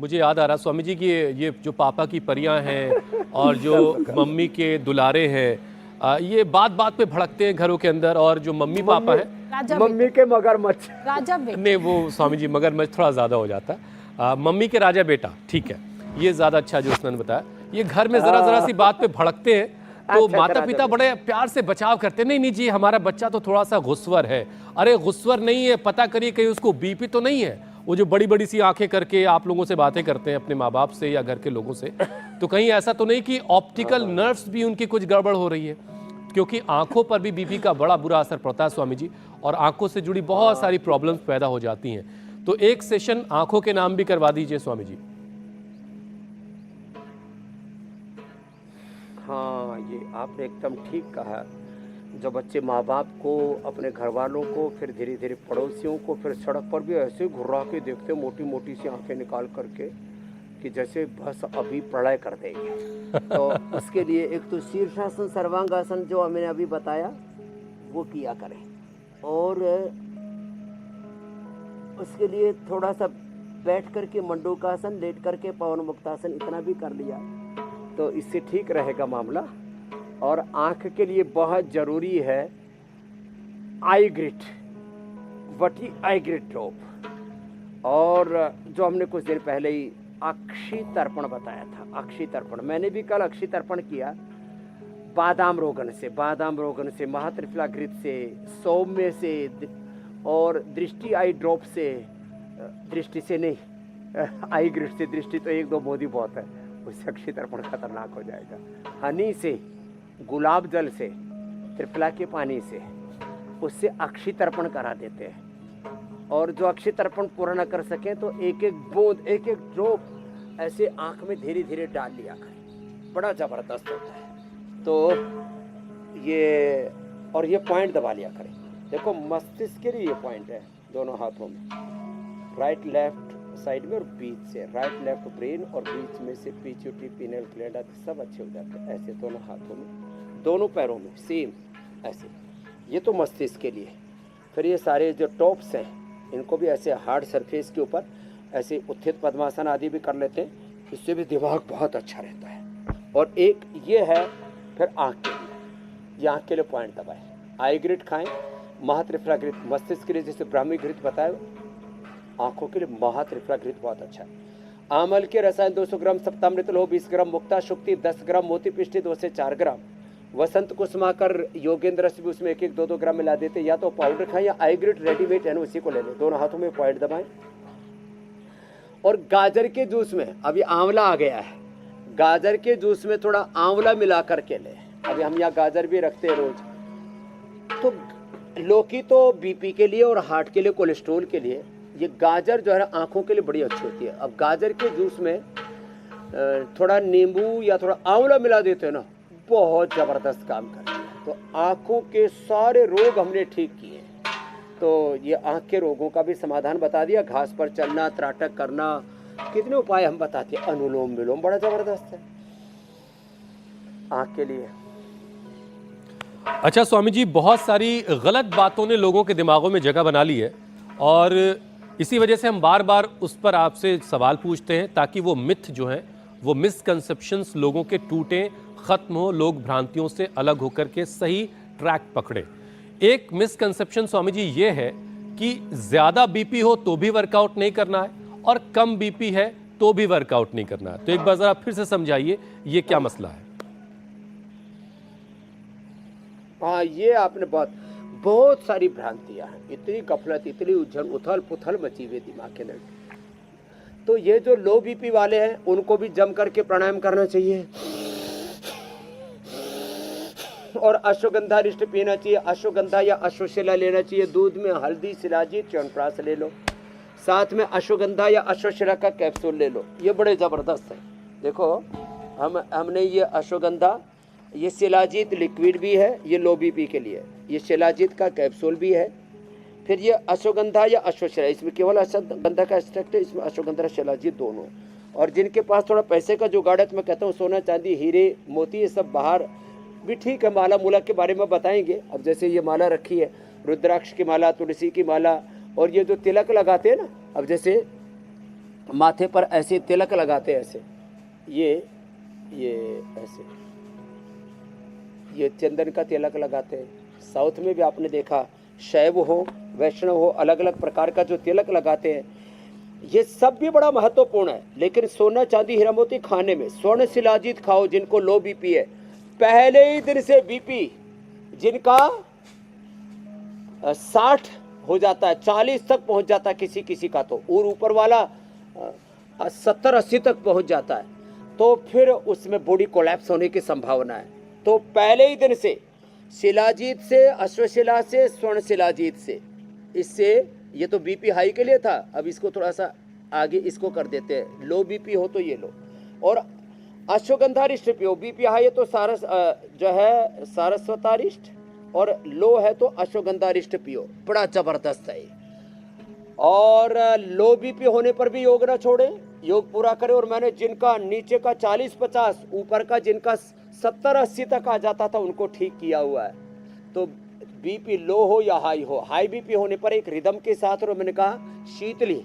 मुझे याद आ रहा स्वामी जी कि ये जो पापा की परियां हैं और जो मम्मी के दुलारे हैं, ये बात बात पे भड़कते हैं घरों के अंदर, और जो मम्मी पापा हैं, मम्मी के मगरमच्छ, राजा बेटा। नहीं वो स्वामी जी मगरमच्छ थोड़ा ज़्यादा हो जाता है। मम्मी के राजा बेटा, ठीक है, ये ज़्यादा अच्छा जो उसने बताया। ये घर में ज़रा ज़रा सी बात पे भड़कते हैं तो अच्छा, माता पिता बड़े प्यार से बचाव करते हैं, नहीं नहीं जी हमारा बच्चा तो थोड़ा सा गुस्वर है। अरे गुस्वर नहीं है, पता करिए कहीं उसको बीपी तो नहीं है। वो जो बड़ी बड़ी सी आंखें करके आप लोगों से बातें करते हैं, अपने माँ बाप से या घर के लोगों से, तो कहीं ऐसा तो नहीं कि ऑप्टिकल नर्व्स भी उनकी कुछ गड़बड़ हो रही है, क्योंकि आंखों पर भी बीपी का बड़ा बुरा असर पड़ता है स्वामी जी, और आंखों से जुड़ी बहुत सारी प्रॉब्लम्स पैदा हो जाती हैं। तो एक सेशन आंखों के नाम भी करवा दीजिए स्वामी जी। हाँ, ये आपने एकदम ठीक कहा। जब बच्चे माँ बाप को, अपने घर वालों को, फिर धीरे धीरे पड़ोसियों को, फिर सड़क पर भी ऐसे घुर्रा के देखते, मोटी मोटी सी आंखें निकाल करके, कि जैसे बस अभी प्रलय कर देंगे। तो उसके लिए एक तो शीर्षासन, सर्वांगासन जो मैंने अभी बताया वो किया करें, और उसके लिए थोड़ा सा बैठ करके मंडूकासन, लेट करके पवन मुक्तासन, इतना भी कर लिया तो इससे ठीक रहेगा मामला। और आँख के लिए बहुत ज़रूरी है आई ग्रिट, वटी आई ग्रिट ड्रॉप। और जो हमने कुछ देर पहले ही अक्षी तर्पण बताया था, अक्षी तर्पण मैंने भी कल अक्षी तर्पण किया, बादाम रोगन से, महात्रिफला घृत से, सौम्य से, और दृष्टि आई ड्रॉप से, दृष्टि से नहीं आई ग्रिट से, दृष्टि तो एक दो मोदी बहुत है, उससे अक्षी तर्पण खतरनाक हो जाएगा। हनी से, गुलाब जल से, त्रिफला के पानी से, उससे अक्षी तर्पण करा देते हैं। और जो अक्षी तर्पण पूरा न कर सकें तो एक एक बूंद, एक एक ड्रॉप ऐसे आँख में धीरे धीरे डाल लिया करें, बड़ा ज़बरदस्त होता है। तो ये, और ये पॉइंट दबा लिया करें। देखो मस्तिष्क के लिए ये पॉइंट है, दोनों हाथों में, राइट लेफ्ट साइड में और बीच से, राइट लेफ्ट ब्रेन और बीच में से पीछूटी, पीनल ग्लैंड आदि सब अच्छे हो जाते हैं। ऐसे दोनों हाथों में, दोनों पैरों में सेम ऐसे, ये तो मस्तिष्क के लिए। फिर ये सारे जो टॉप्स हैं इनको भी ऐसे हार्ड सरफेस के ऊपर ऐसे उत्थित पद्मासन आदि भी कर लेते हैं, इससे भी दिमाग बहुत अच्छा रहता है। और एक ये है फिर आँख के लिए, ये आँख के लिए पॉइंट दबाए, आई ग्रिट खाएँ, महात्रिफला घृत मस्तिष्क के लिए, जैसे ब्राह्मी घृत बताया, आँखों के लिए महात्रिफला घृत बहुत अच्छा है। आमल के रसायन 200 ग्राम, सप्तामृत लोह 20 ग्राम, मुक्ता शुक्ति 10 ग्राम, मोती पिष्टी 2 से 4 ग्राम, वसंत कुसुमाकर योगेंद्र रस भी उसमें 1-1, 2-2 ग्राम मिला देते। या तो पाउडर खाएं या आई ग्रिट रेडीमेड है ना, उसी को ले लें, दोनों हाथों में पॉइंट दबाएं। और गाजर के जूस में, अभी आंवला आ गया है, गाजर के जूस में थोड़ा आंवला मिला करके लें। अभी हम यहाँ गाजर भी रखते हैं रोज। तो लौकी तो बीपी के लिए और हार्ट के लिए, कोलेस्ट्रोल के लिए, ये गाजर जो है आंखों के लिए बड़ी अच्छी होती है। अब गाजर के जूस में थोड़ा नींबू या थोड़ा आंवला मिला देते हैं ना, बहुत ज़बरदस्त काम करती है। तो आँखों के सारे रोग हमने ठीक किए। तो ये आँख के रोगों का भी समाधान बता दिया, घास पर चलना, त्राटक करना, कितने उपाय हम बताते हैं, अनुलोम विलोम बड़ा ज़बरदस्त है आँख के लिए। अच्छा स्वामी जी, बहुत सारी गलत बातों ने लोगों के दिमागों में जगह बना ली है, और इसी वजह से हम बार बार उस पर आपसे सवाल पूछते हैं, ताकि वो मिथ जो हैं, वो मिसकंसेप्शंस लोगों के टूटें, ख़त्म हो, लोग भ्रांतियों से अलग होकर के सही ट्रैक पकड़े। एक मिसकंसेप्शन स्वामी जी ये है कि ज़्यादा बीपी हो तो भी वर्कआउट नहीं करना है, और कम बीपी है तो भी वर्कआउट नहीं करना है। तो एक बार ज़रा फिर से समझाइए, ये क्या मसला है? हाँ, ये आपने बहुत सारी भ्रांतियां हैं, इतनी गफलत, इतनी उथल पुथल मची हुई दिमाग के अंदर। तो ये जो लो बीपी वाले हैं उनको भी जम करके प्राणायाम करना चाहिए, और अश्वगंधा रिष्ट पीना चाहिए, अश्वगंधा या अश्वशिला लेना चाहिए, दूध में हल्दी, शिलाजीत, च्यवनप्राश ले लो, साथ में अश्वगंधा या अश्वशिला का कैप्सूल ले लो, ये बड़े ज़बरदस्त है। देखो हमने ये अश्वगंधा, ये शिलाजीत लिक्विड भी है, ये लो बीपी के लिए, ये शिलाजीत का कैप्सूल भी है, फिर ये अश्वगंधा या अश्वशिला, इसमें केवल अश्वगंधा का एक्सट्रैक्ट है, इसमें अश्वगंधा शिलाजीत दोनों। और जिनके पास थोड़ा पैसे का जुगाड़ है, तो मैं कहता हूँ सोना चांदी हीरे मोती ये सब बाहर भी ठीक है, माला मूला के बारे में बताएंगे। अब जैसे ये माला रखी है, रुद्राक्ष की माला, तुलसी की माला, और ये जो तिलक लगाते हैं ना, अब जैसे माथे पर ऐसे तिलक लगाते हैं, ऐसे ये ऐसे ये चंदन का तिलक लगाते हैं। साउथ में भी आपने देखा, शैव हो वैष्णव हो, अलग अलग प्रकार का जो तिलक लगाते हैं, ये सब भी बड़ा महत्वपूर्ण है। लेकिन सोना चांदी हीरा मोती खाने में स्वर्ण शिलाजीत खाओ जिनको लो बीपी है, पहले ही दिन से बीपी जिनका 60 हो जाता है, 40 तक पहुंच जाता है किसी किसी का, तो और ऊपर वाला 70-80 तक पहुंच जाता है, तो फिर उसमें बॉडी कोलैप्स होने की संभावना है। तो पहले ही दिन से शिलाजीत से, अश्वशिला से, स्वर्ण शिलाजीत से, इससे ये तो बीपी हाई के लिए था, अब इसको थोड़ा सा आगे इसको कर देते हैं, लो बीपी हो तो ये लो। और अश्वगंधारिष्ट पियो, बीपी हाई है तो जो है सारस्वतारिष्ट, और लो है तो अश्वगंधारिष्ट पियो, बड़ा जबरदस्त है। और लो बीपी होने पर भी योग ना छोड़े, योग पूरा करें। और मैंने जिनका नीचे का 40-50, ऊपर का जिनका 70-80 तक आ जाता था, उनको ठीक किया हुआ है। तो बीपी लो हो या हाई हो, हाई बीपी होने पर एक रिदम के साथ, और मैंने कहा शीतली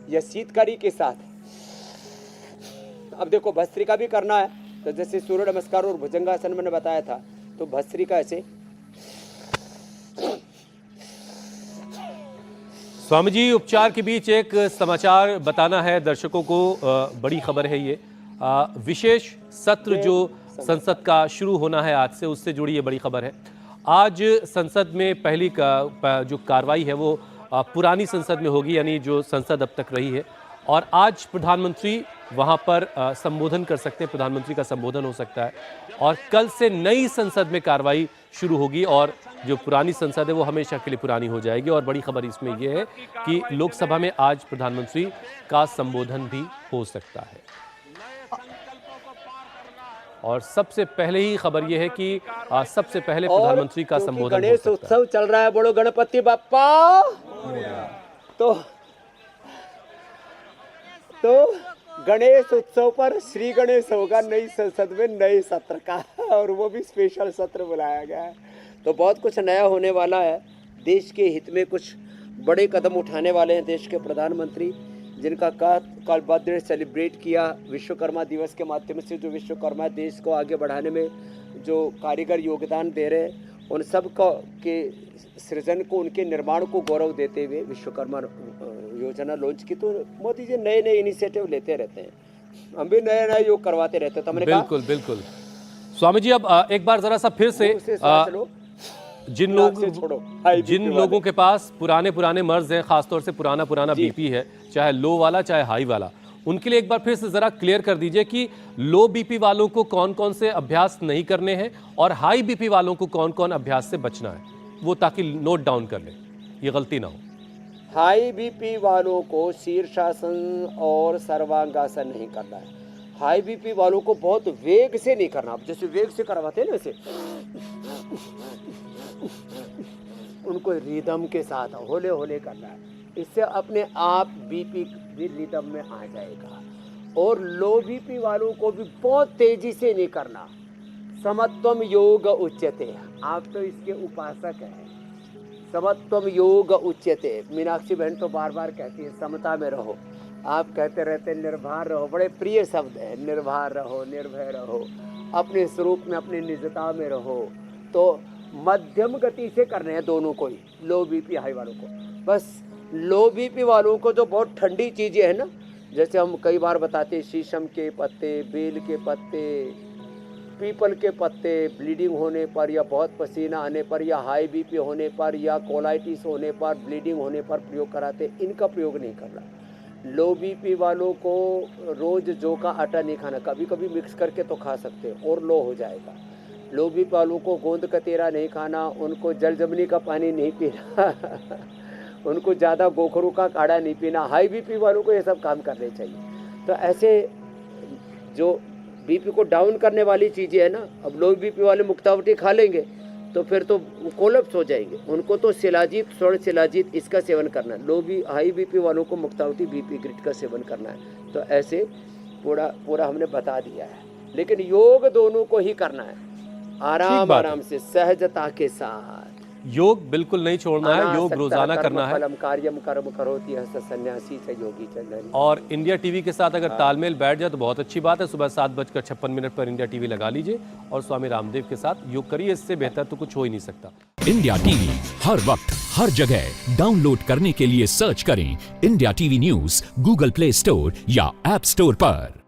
या शीतकारी के साथ। अब देखो भस्त्रिका भी करना है, तो जैसे सूर्य नमस्कार और भुजंगासन मैंने बताया था, तो भस्त्रिका ऐसे। स्वामी जी, उपचार के बीच एक समाचार बताना है दर्शकों को, बड़ी खबर है ये। विशेष सत्र जो संसद का शुरू होना है आज से, उससे जुड़ी ये बड़ी खबर है। आज संसद में पहली जो कार्रवाई है वो पुरानी संसद में होगी, यानी जो संसद अब तक रही है। और आज प्रधानमंत्री वहां पर संबोधन कर सकते हैं, प्रधानमंत्री का संबोधन हो सकता है। और कल से नई संसद में कार्रवाई शुरू होगी, और जो पुरानी संसद है वो हमेशा के लिए पुरानी हो जाएगी। और बड़ी खबर इसमें यह है कि लोकसभा में आज प्रधानमंत्री का संबोधन भी हो सकता है। और सबसे पहले ही खबर यह है कि सबसे पहले प्रधानमंत्री का संबोधन हो सकता है। गणेश उत्सव चल रहा है, बोलो गणपति बाप्पा। तो गणेश उत्सव पर श्री गणेश होगा नई संसद में, नए सत्र का, और वो भी स्पेशल सत्र बुलाया गया है। तो बहुत कुछ नया होने वाला है। देश के हित में कुछ बड़े कदम उठाने वाले हैं देश के प्रधानमंत्री, जिनका कल बर्थडे सेलिब्रेट किया विश्वकर्मा दिवस के माध्यम से। जो विश्वकर्मा देश को आगे बढ़ाने में जो कारीगर योगदान दे रहे हैं, उन सब के सृजन को, उनके निर्माण को गौरव देते हुए विश्वकर्मा योजना लॉन्च की। तो मोदी जी नए नए इनिशिएटिव लेते रहते हैं, हम भी नए नए योग करवाते रहते हैं। तो हमने बिल्कुल बिल्कुल स्वामी जी, अब एक बार जरा सा फिर से जिन लोगों के पास पुराने मर्ज हैं, खासतौर से पुराना बीपी है, चाहे लो वाला चाहे हाई वाला, उनके लिए एक बार फिर से जरा क्लियर कर दीजिए कि लो बीपी वालों को कौन कौन से अभ्यास नहीं करने हैं और हाई बीपी वालों को कौन कौन अभ्यास से बचना है, वो ताकि नोट डाउन कर लें, ये गलती ना हो। हाई बीपी वालों को शीर्षासन और सर्वांगासन नहीं करना है। हाई बीपी वालों को बहुत वेग से नहीं करना, जैसे वेग से करवाते हैं ना वैसे, उनको रिदम के साथ होले होले करना है। इससे अपने आप बीपी भी रिदम में आ जाएगा। और लो बीपी वालों को भी बहुत तेजी से नहीं करना। समत्वम योग उच्यते, आप तो इसके उपासक हैं। समत्वम योग उच्यते, मीनाक्षी बहन तो बार बार कहती है समता में रहो, आप कहते रहते निर्भर रहो, बड़े प्रिय शब्द है, निर्भर रहो, निर्भय रहो, अपने स्वरूप में, अपनी निजता में रहो। तो मध्यम गति से करने हैं दोनों को ही, लो बीपी हाई वालों को। बस लो बीपी वालों को जो बहुत ठंडी चीज़ें हैं ना, जैसे हम कई बार बताते हैं, शीशम के पत्ते, बेल के पत्ते, पीपल के पत्ते, ब्लीडिंग होने पर या बहुत पसीना आने पर या हाई बीपी होने पर या कोलाइटिस होने पर, ब्लीडिंग होने पर प्रयोग कराते, इनका प्रयोग नहीं करना। लो बीपी वालों को रोज़ जौ का आटा नहीं खाना, कभी कभी मिक्स करके तो खा सकते हैं और लो हो जाएगा। लो बीपी वालों को गोंद कतेरा नहीं खाना, उनको जल जमनी का पानी नहीं पीना उनको ज़्यादा गोखरू का काढ़ा नहीं पीना। हाई बीपी वालों को ये सब काम करने चाहिए। तो ऐसे जो बीपी को डाउन करने वाली चीज़ें है ना, अब लो बीपी वाले मुक्तावटी खा लेंगे तो फिर तो कोलैप्स हो जाएंगे। उनको तो शिलाजीत, स्वर्ण शिलाजीत, इसका सेवन करना है। हाई बीपी वालों को मुक्तावटी बीपी ग्रिड का सेवन करना है। तो ऐसे पूरा हमने बता दिया है। लेकिन योग दोनों को ही करना है, आराम से, सहजता के साथ। योग बिल्कुल नहीं छोड़ना है, योग रोजाना करना है। फलम कार्यम कर्म करोति हस्त सन्यासी से योगी चंदन। और इंडिया टीवी के साथ अगर तालमेल बैठ जाए तो बहुत अच्छी बात है। सुबह 7:56 पर इंडिया टीवी लगा लीजिए और स्वामी रामदेव के साथ योग करिए। इससे बेहतर तो कुछ हो ही नहीं सकता। इंडिया टीवी हर वक्त हर जगह डाउनलोड करने के लिए सर्च करें India TV news Google play store या ऐप स्टोर पर।